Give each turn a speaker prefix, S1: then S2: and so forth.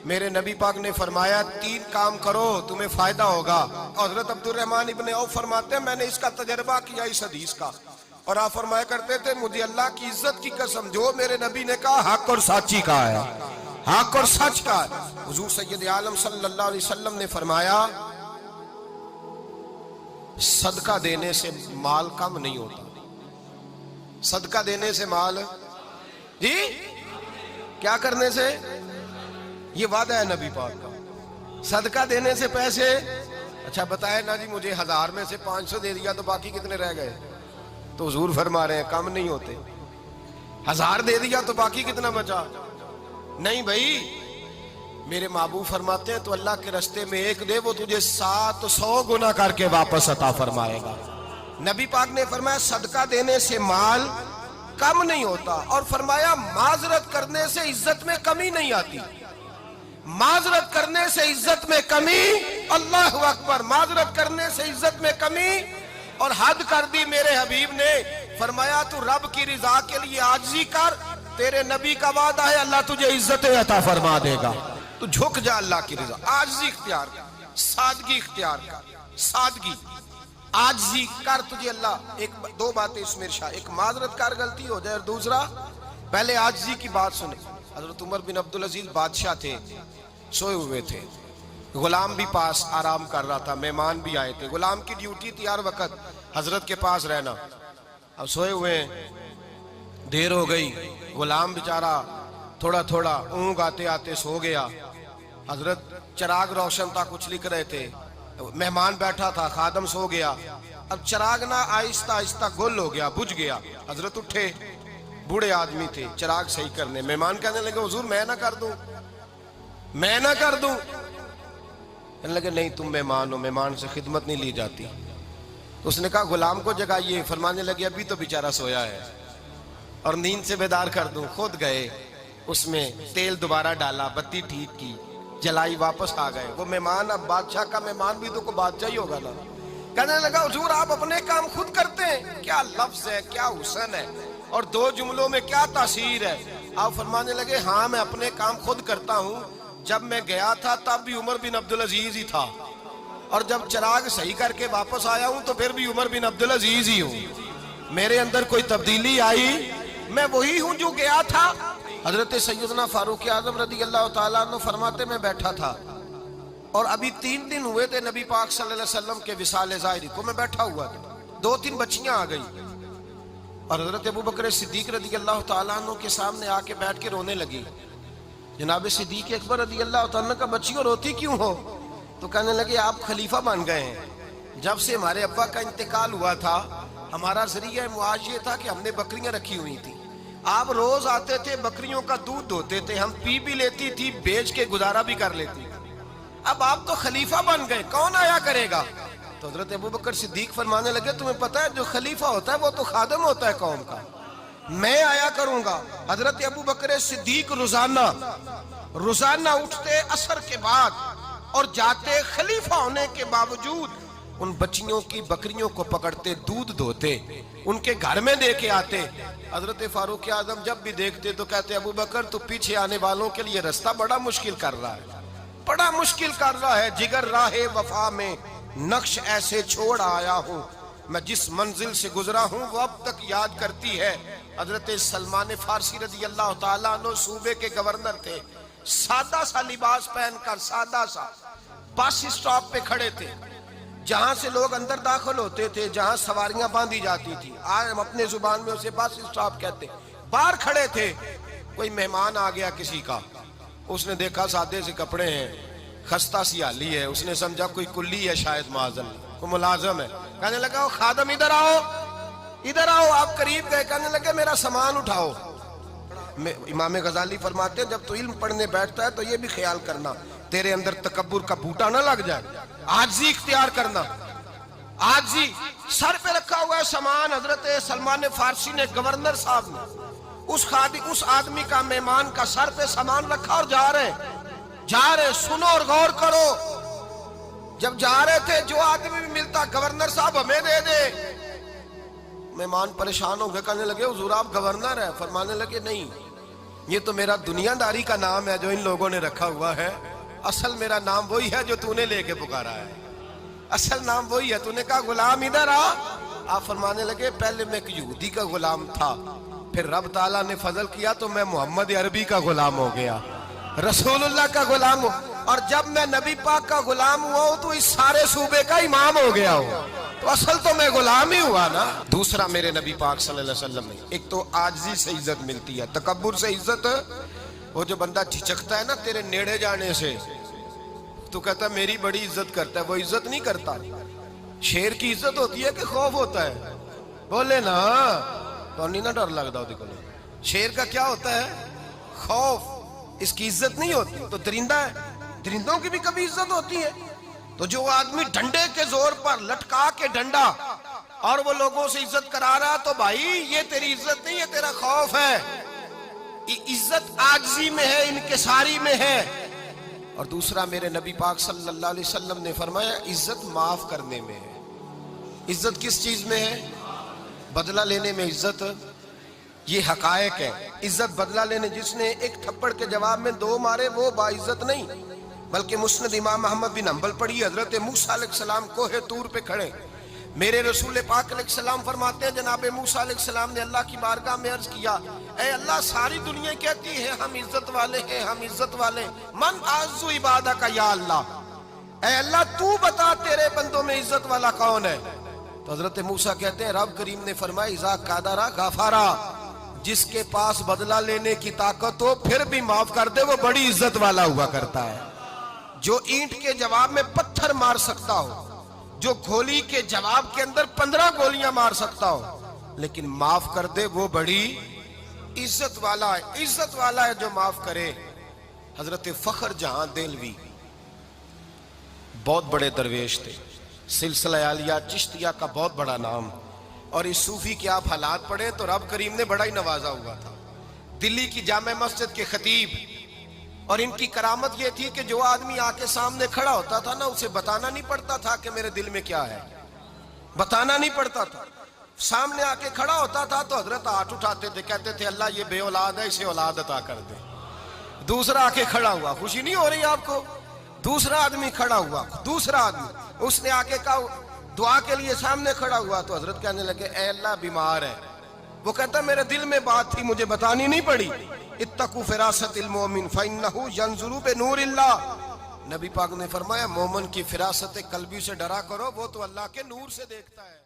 S1: میرے نبی پاک نے فرمایا 3 کام کرو تمہیں فائدہ ہوگا. حضرت عبد الرحمن ابن عوف فرماتے ہیں میں نے اس کا تجربہ کیا اس حدیث کا, اور آپ فرمایا کرتے تھے مجھے اللہ کی عزت کی قسم جو میرے نبی نے کہا حق اور سچی کہا ہے, حق اور سچ کا ہے. حضور سید عالم صلی اللہ علیہ وسلم نے فرمایا صدقہ دینے سے مال کم نہیں ہوتا. صدقہ دینے سے مال جی کیا کرنے سے, یہ وعدہ ہے نبی پاک کا. صدقہ دینے سے پیسے, اچھا بتائے نا جی مجھے 1000 میں سے 500 دے دیا تو باقی کتنے رہ گئے؟ تو حضور فرما رہے ہیں کم نہیں ہوتے. 1000 دے دیا تو باقی کتنا بچا؟ نہیں بھائی, میرے محبوب فرماتے ہیں تو اللہ کے رستے میں 1 دے وہ تجھے 700 گنا کر کے واپس عطا فرمائے گا. نبی پاک نے فرمایا صدقہ دینے سے مال کم نہیں ہوتا, اور فرمایا معذرت کرنے سے عزت میں کمی نہیں آتی. معذرت کرنے سے عزت میں کمی, اللہ اکبر, معذرت کرنے سے عزت میں کمی. اور حد کر دی میرے حبیب نے, فرمایا تو رب کی رضا کے لیے عاجزی کر, تیرے نبی کا وعدہ ہے اللہ تجھے عزت عطا فرما دے گا. تو جھک جا اللہ کی رضا, عاجزی اختیار کر, سادگی اختیار کر, سادگی عاجزی کر, تجھے اللہ 2 باتیں اس میں ارشاد, ایک معذرت کر غلطی ہو جائے, اور دوسرا پہلے عاجزی کی بات سنے. حضرت عمر بن عبدالعزیز بادشاہ تھے, سوئے ہوئے تھے, غلام بھی پاس آرام کر رہا تھا, مہمان بھی آئے تھے. غلام کی ڈیوٹی تھی ہر وقت حضرت کے پاس رہنا. اب سوئے ہوئے ہیں, دیر ہو گئی, غلام بیچارہ تھوڑا تھوڑا اونگ آتے آتے سو گیا. حضرت چراغ روشن تھا, کچھ لکھ رہے تھے, مہمان بیٹھا تھا, خادم سو گیا. اب چراغ نہ آہستہ آہستہ گل ہو گیا, بجھ گیا. حضرت اٹھے, بوڑھے آدمی تھے, چراغ صحیح کرنے. مہمان کہنے لگے حضور میں نہ کر دوں, میں نہ کر دوں. کہنے لگے نہیں تم مہمان ہو, مہمان سے خدمت نہیں لی جاتی. تو اس نے کہا غلام کو جگائیے. فرمانے لگے ابھی تو بیچارہ سویا ہے اور نیند سے بیدار کر دوں. خود گئے, اس میں تیل دوبارہ ڈالا, بتی ٹھیک کی, جلائی, واپس آ گئے. وہ مہمان, اب بادشاہ کا مہمان بھی تو کوئی بادشاہ ہی ہوگا نا. کہنے لگا حضور آپ اپنے کام خود کرتے ہیں, کیا لفظ ہے, کیا حسن ہے, اور 2 جملوں میں کیا تاثیر ہے. آپ فرمانے لگے ہاں میں اپنے کام خود کرتا ہوں. جب میں گیا تھا تب بھی عمر بن عبدالعزیز ہی تھا, اور جب چراغ صحیح کر کے واپس آیا ہوں تو پھر بھی عمر بن عبدالعزیز ہی ہوں. میرے اندر کوئی تبدیلی آئی, میں وہی ہوں جو گیا تھا. حضرت سیدنا فاروق اعظم رضی اللہ تعالیٰ عنہ فرماتے میں بیٹھا تھا, اور ابھی 3 دن ہوئے تھے نبی پاک صلی اللہ علیہ وسلم کے وصال ظاہری کو. میں بیٹھا ہوا تھا, 2-3 بچیاں آ گئی, اور حضرت ابو بکر صدیق رضی اللہ تعالیٰ عنہ کے سامنے آ کے بیٹھ کے رونے لگی. جناب صدیق اکبر رضی اللہ تعالیٰ کا بچیوں روتی کیوں ہو؟ تو کہنے لگے آپ خلیفہ بن گئے ہیں. جب سے ہمارے ابا کا انتقال ہوا تھا ہمارا ذریعہ معاش یہ تھا کہ ہم نے بکریاں رکھی ہوئی تھی. آپ روز آتے تھے, بکریوں کا دودھ دھوتے تھے, ہم پی بھی لیتی تھی, بیچ کے گزارا بھی کر لیتی. اب آپ تو خلیفہ بن گئے, کون آیا کرے گا؟ تو حضرت ابو بکر صدیق فرمانے لگے تمہیں پتہ ہے جو خلیفہ ہوتا ہے وہ تو خادم ہوتا ہے قوم کا, میں آیا کروں گا. حضرت ابو بکر صدیق روزانہ اٹھتے عصر کے بعد اور جاتے, خلیفہ ہونے کے باوجود ان بچیوں کی بکریوں کو پکڑتے, دودھ دھوتے, ان کے گھر میں دے کے آتے. حضرت فاروق اعظم جب بھی دیکھتے تو کہتے ابو بکر تو پیچھے آنے والوں کے لیے رستہ بڑا مشکل کر رہا ہے, بڑا مشکل کر رہا ہے. جگر راہ وفا میں نقش ایسے چھوڑ آیا ہوں, میں جس منزل سے گزرا ہوں وہ اب تک یاد کرتی ہے. حضرت سلمان فارسی رضی اللہ تعالیٰ عنہ صوبے کے گورنر تھے, سادہ سا لباس پہن کر, سادہ سا, بس اسٹاپ پہ کھڑے تھے, جہاں سے لوگ اندر داخل ہوتے تھے, جہاں سواریاں باندھی جاتی تھی, آج ہم اپنے زبان میں اسے بس اسٹاپ کہتے. باہر کھڑے تھے, کوئی مہمان آ گیا کسی کا, اس نے دیکھا سادے سے کپڑے ہیں, خستہ سی حالی ہے, اس نے سمجھا کوئی کلی ہے شاید, معاذاللہ کوئی ملازم ہے. کہنے لگا خادم ادھر آؤ, ادھر آؤ. آپ قریب گئے, کہنے لگے میرا سامان اٹھاؤ. امام غزالی فرماتے ہیں جب تو علم پڑھنے بیٹھتا ہے تو یہ بھی خیال کرنا تیرے اندر تکبر کا بوٹا نہ لگ جائے, عاجزی اختیار کرنا. عاجزی, سر پہ رکھا ہوا ہے سامان. حضرت سلمان فارسی نے, گورنر صاحب نے, اس آدمی کا, مہمان کا سر پہ سامان رکھا اور جا رہے. سنو اور غور کرو. جب جا رہے تھے جو آدمی بھی ملتا گورنر صاحب ہمیں دے دے. مہمان پریشان ہو گئے, کہنے لگے حضور آپ گورنر ہیں؟ فرمانے لگے نہیں, یہ تو میرا دنیا داری کا نام ہے جو ان لوگوں نے رکھا ہوا ہے، اصل میرا نام وہی ہے جو تو نے لے کے پکارا ہے، اصل نام وہی ہے۔ تو نے کہا غلام ادھر آ، آپ فرمانے لگے پہلے میں ایک یہودی کا غلام تھا، پھر رب تعالیٰ نے فضل کیا تو میں محمد عربی کا غلام ہو گیا، رسول اللہ کا غلام ہو، اور جب میں نبی پاک کا غلام ہوا ہوں تو اس سارے صوبے کا امام ہو گیا ہوں، تو اصل تو میں غلام ہی ہوا نا۔ دوسرا میرے نبی پاک صلی اللہ علیہ وسلم نے ایک تو عاجزی سے عزت ملتی ہے، تکبر سے عزت، وہ جو بندہ جھجکتا ہے نا تیرے نیڑے جانے سے، تو کہتا ہے میری بڑی عزت کرتا ہے، وہ عزت نہیں کرتا۔ شیر کی عزت ہوتی ہے کہ خوف ہوتا ہے؟ بولے نا، تو نہیں نہ ڈر لگتا ہوتی کو۔ شیر کا کیا ہوتا ہے؟ خوف، اس کی عزت نہیں ہوتی۔ تو درندہ ہے، درندوں کی بھی کبھی عزت ہوتی ہے؟ تو جو آدمی ڈنڈے کے زور پر لٹکا کے ڈنڈا اور وہ لوگوں سے عزت کرا رہا، تو بھائی یہ تیری عزت نہیں ہے، تیرا خوف ہے۔ عزت عاجزی میں ہے، انکساری میں ہے۔ اور دوسرا میرے نبی پاک صلی اللہ علیہ وسلم نے فرمایا عزت معاف کرنے میں ہے۔ عزت کس چیز میں ہے؟ بدلہ لینے میں عزت، یہ حقائق ہے۔ عزت بدلہ لینے، جس نے ایک تھپڑ کے جواب میں 2 مارے وہ باعزت نہیں، بلکہ مسند امام احمد بن حنبل پڑھی، حضرت موسیٰ علیہ السلام کوہ طور پہ کھڑے، میرے رسول پاک علیہ السلام فرماتے ہیں جناب موسیٰ علیہ السلام نے اللہ کی بارگاہ میں عرض کیا، اے اللہ ساری دنیا کہتی ہے ہم عزت والے ہیں، ہم عزت والے، من اعز عبادہ کا یا اللہ، اے اللہ تو بتا تیرے بندوں میں عزت والا کون ہے؟ تو حضرت موسیٰ کہتے ہیں رب کریم نے فرمایا اذا قادرا غفارا، جس کے پاس بدلہ لینے کی طاقت ہو پھر بھی معاف کر دے وہ بڑی عزت والا ہوا کرتا ہے۔ جو اینٹ کے جواب میں پتھر مار سکتا ہو، جو گولی کے جواب کے اندر 15 گولیاں مار سکتا ہو، لیکن معاف کر دے وہ بڑی عزت والا ہے۔ عزت والا ہے جو معاف کرے۔ حضرت فخر جہاں دہلوی بہت بڑے درویش تھے، سلسلہ عالیہ چشتیہ کا بہت بڑا نام، اور اس صوفی کے آپ حالات پڑھیں تو رب کریم نے بڑا ہی نوازا ہوا تھا۔ دلی کی جامع مسجد کے خطیب، اور ان کی کرامت یہ تھی کہ جو آدمی آ کے سامنے کھڑا ہوتا تھا نا اسے بتانا نہیں پڑتا تھا کہ میرے دل میں کیا ہے، بتانا نہیں پڑتا تھا۔ سامنے آ کے کھڑا ہوتا تھا تو حضرت ہاتھ اٹھاتے تھے، کہتے تھے اللہ یہ بے اولاد ہے اسے اولاد عطا کر دے۔ دوسرا آ کے کھڑا ہوا، خوشی نہیں ہو رہی آپ کو؟ دوسرا آدمی کھڑا ہوا، دوسرا آدمی، اس نے آ کے کہا دعا کے لیے سامنے کھڑا ہوا تو حضرت کہنے لگے اے اللہ بیمار ہے، وہ کہتا میرے دل میں بات تھی مجھے بتانی نہیں پڑی، اتقوا فراست المومن فإنہ ینظر بنور اللہ، نبی پاک نے فرمایا مومن کی فراست قلبی سے ڈرا کرو، وہ تو اللہ کے نور سے دیکھتا ہے۔